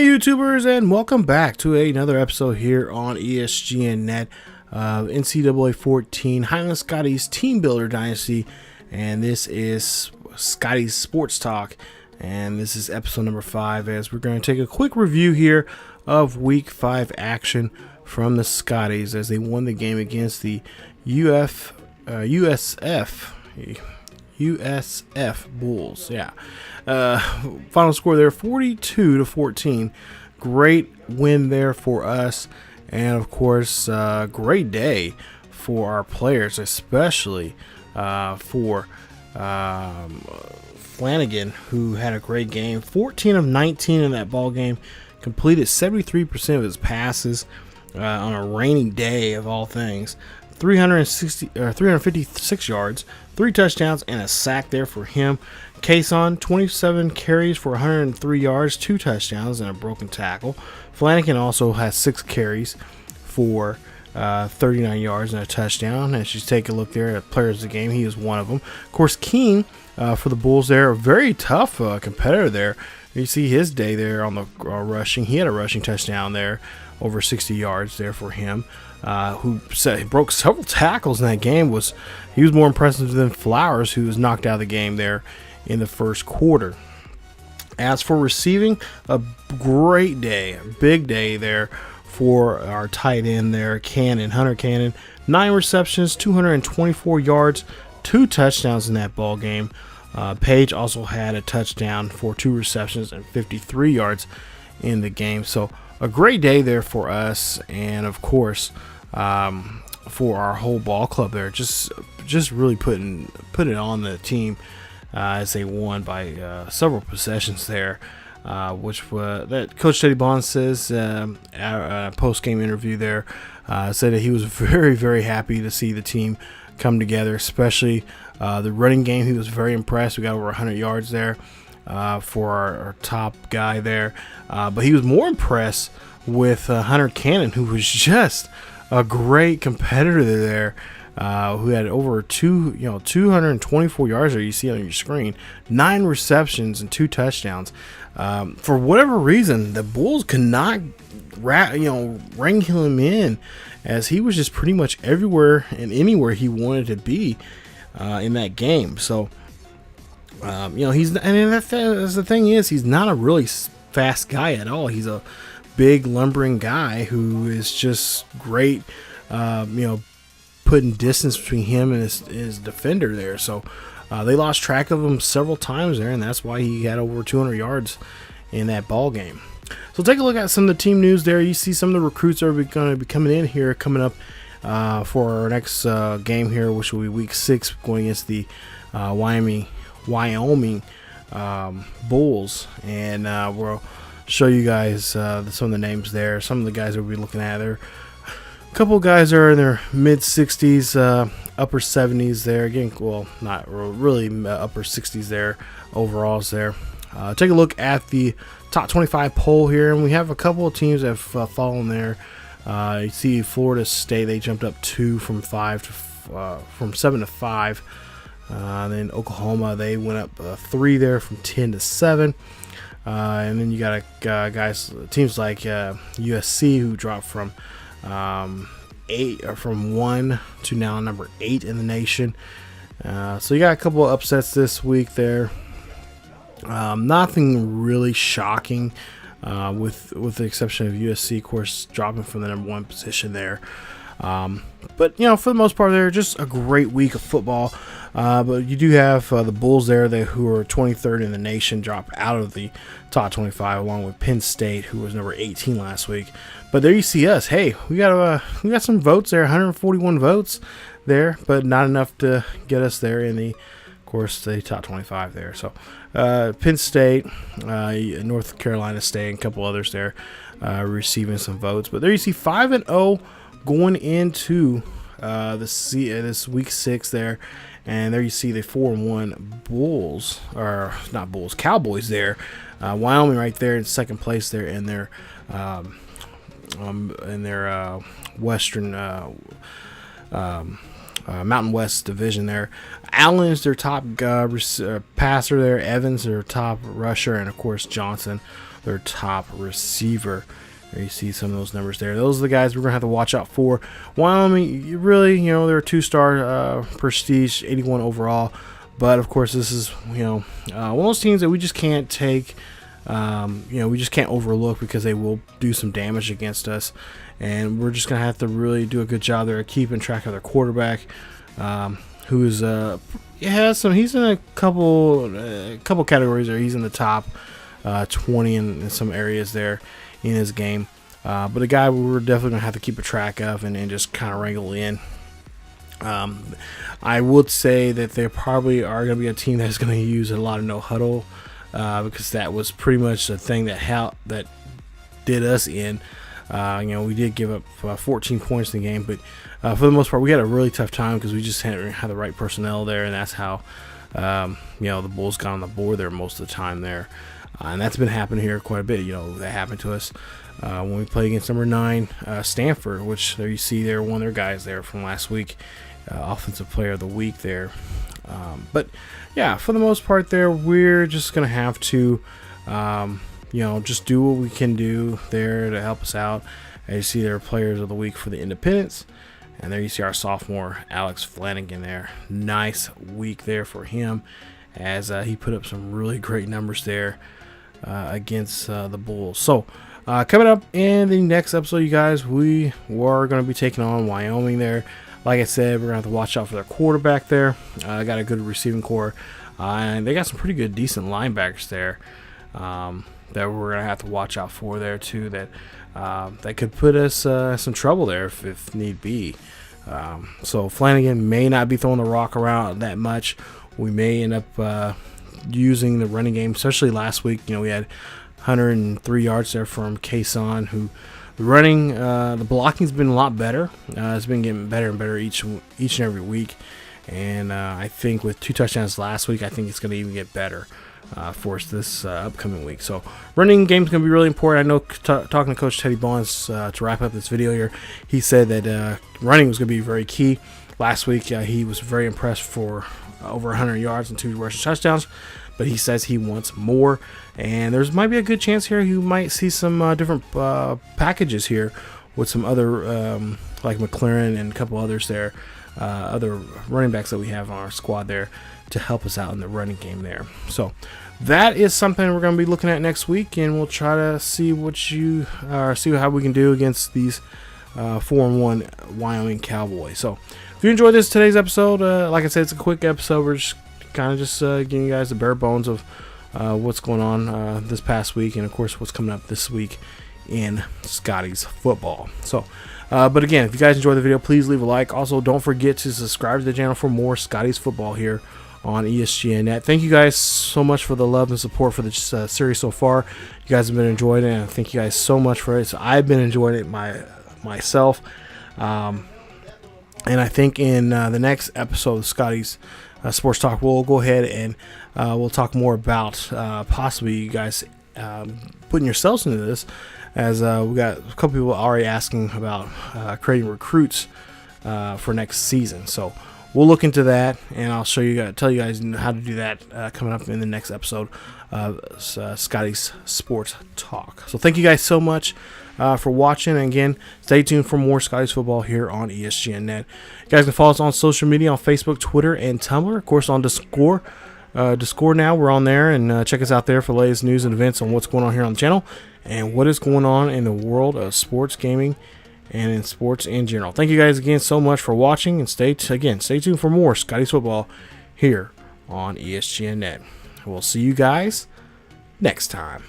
Hey YouTubers, and welcome back to another episode here on ESGNet of NCAA 14 Highland Scotties TeamBuilder Dynasty, and this is Scotties Sports Talk, and this is episode number 5 as we're going to take a quick review here of week 5 action from the Scotties as they won the game against the USF Bulls. Final score there 42-14. Great win there for us, and of course great day for our players, especially for Flanagan, who had a great game. 14 of 19 in that ball game, completed 73% of his passes on a rainy day of all things. 356 yards, 3 touchdowns, and a sack there for him. Kason, 27 carries for 103 yards, 2 touchdowns, and a broken tackle. Flanagan also has 6 carries for 39 yards and a touchdown. As you take a look there at players of the game, he is one of them. Of course, King for the Bulls there, a very tough competitor there. You see his day there on the rushing. He had a rushing touchdown there, over 60 yards there for him. Who broke several tackles in that game. He was more impressive than Flowers, who was knocked out of the game there in the first quarter. As for receiving, a great day, a big day there for our tight end there, Hunter Cannon. 9 receptions, 224 yards, 2 touchdowns in that ball game. Page also had a touchdown for 2 receptions and 53 yards in the game. So a great day there for us, and of course for our whole ball club there, just really putting it on the team as they won by several possessions there, which that Coach Teddy Bond says at a post-game interview there, said that he was very, very happy to see the team come together, especially the running game. He was very impressed. We got over 100 yards there for our top guy there, but he was more impressed with Hunter Cannon, who was just a great competitor there, who had over 224 yards there. You see on your screen, 9 receptions and 2 touchdowns. For whatever reason, the Bulls could not ring him in, as he was just pretty much everywhere and anywhere he wanted to be in that game. So that's the thing is, he's not a really fast guy at all. He's a big lumbering guy who is just great, putting distance between him and his defender there. So they lost track of him several times there, and that's why he had over 200 yards in that ball game. So take a look at some of the team news there. You see some of the recruits are going to be coming in here, coming up for our next game here, which will be week 6, going against the Wyoming Bulls, and we'll show you guys some of the names there. Some of the guys that we'll be looking at there. A couple of guys are in their mid 60s, upper 70s there. Again, well, not really upper 60s there overalls there. Take a look at the top 25 poll here, and we have a couple of teams that have fallen there. You see Florida State, they jumped up 2 from 7 to 5. Then Oklahoma, they went up 3 there from 10 to 7. And then you got teams like USC, who dropped from 1 to now number 8 in the nation. So you got a couple of upsets this week there. Nothing really shocking, with the exception of USC, of course, dropping from the number 1 position there. But for the most part, they're just a great week of football. But you do have the Bulls there, who are 23rd in the nation, drop out of the top 25, along with Penn State, who was number 18 last week. But there you see us. Hey, we got some votes there, 141 votes there, but not enough to get us there in the top 25 there. So Penn State, North Carolina State, and a couple others there receiving some votes. But there you see 5-0 going into this week 6 there. And there you see the 4-1 Cowboys there. Wyoming right there in second place there in their Western Mountain West division there. Allen is their top passer there. Evans their top rusher, and of course Johnson their top receiver. There you see some of those numbers there. Those are the guys we're going to have to watch out for. Wyoming, really, they're a 2-star prestige, 81 overall. But, of course, this is, one of those teams that we just can't take, we just can't overlook because they will do some damage against us. And we're just going to have to really do a good job there of keeping track of their quarterback, who is, he's in a couple categories there. He's in the top 20 in some areas there in his game. But a guy we're definitely going to have to keep a track of and just kind of wrangle in. I would say that they probably are going to be a team that's going to use a lot of no huddle, because that was pretty much the thing that did us in. We did give up 14 points in the game, but for the most part, we had a really tough time because we just hadn't had the right personnel there, and that's how the Bulls got on the board there most of the time there. And that's been happening here quite a bit. That happened to us when we played against number 9 Stanford, which there you see there, one of their guys there from last week, offensive player of the week there. But yeah, for the most part there, we're just going to have to, just do what we can do there to help us out. As you see there, players of the week for the Independents. And there you see our sophomore, Alex Flanagan there. Nice week there for him as he put up some really great numbers there against the Bulls. So coming up in the next episode, you guys, we were going to be taking on Wyoming there. Like I said, we're going to have to watch out for their quarterback there. Got a good receiving core. And they got some pretty good, decent linebackers there that we're going to have to watch out for there, too, that could put us some trouble there if need be. So Flanagan may not be throwing the rock around that much. We may end up using the running game, especially last week. We had 103 yards there from Kason, who the blocking's been a lot better. It's been getting better and better each and every week. And I think with 2 touchdowns last week, I think it's going to even get better for us this upcoming week. So running game is going to be really important. I know talking to Coach Teddy Bonds to wrap up this video here, he said that running was going to be very key. Last week, he was very impressed for over 100 yards and 2 rushing touchdowns, but he says he wants more, and there's might be a good chance here you might see some different packages here with some other like McLaren and a couple others there, other running backs that we have on our squad there to help us out in the running game there. So that is something we're going to be looking at next week, and we'll try to see see how we can do against these 4-1 Wyoming Cowboys. So if you enjoyed today's episode, like I said, it's a quick episode. We're just kind of giving you guys the bare bones of what's going on this past week, and of course what's coming up this week in Scotties football. So but again, if you guys enjoyed the video, please leave a like. Also, don't forget to subscribe to the channel for more Scotties football here on ESGNet. Thank you guys so much for the love and support for this series so far. You guys have been enjoying it, and thank you guys so much for it. So I've been enjoying it myself. And I think in the next episode of Scotties Sports Talk, we'll go ahead and we'll talk more about possibly you guys putting yourselves into this, as we got a couple people already asking about creating recruits for next season. So we'll look into that, and I'll tell you guys how to do that coming up in the next episode of Scotties Sports Talk. So thank you guys so much for watching, and again, stay tuned for more Scotties football here on ESGNet. You guys can follow us on social media on Facebook, Twitter, and Tumblr. Of course, on Discord. Discord now, we're on there, and check us out there for the latest news and events on what's going on here on the channel and what is going on in the world of sports gaming and in sports in general. Thank you guys again so much for watching, and stay tuned for more Scotties football here on ESGNet. We'll see you guys next time.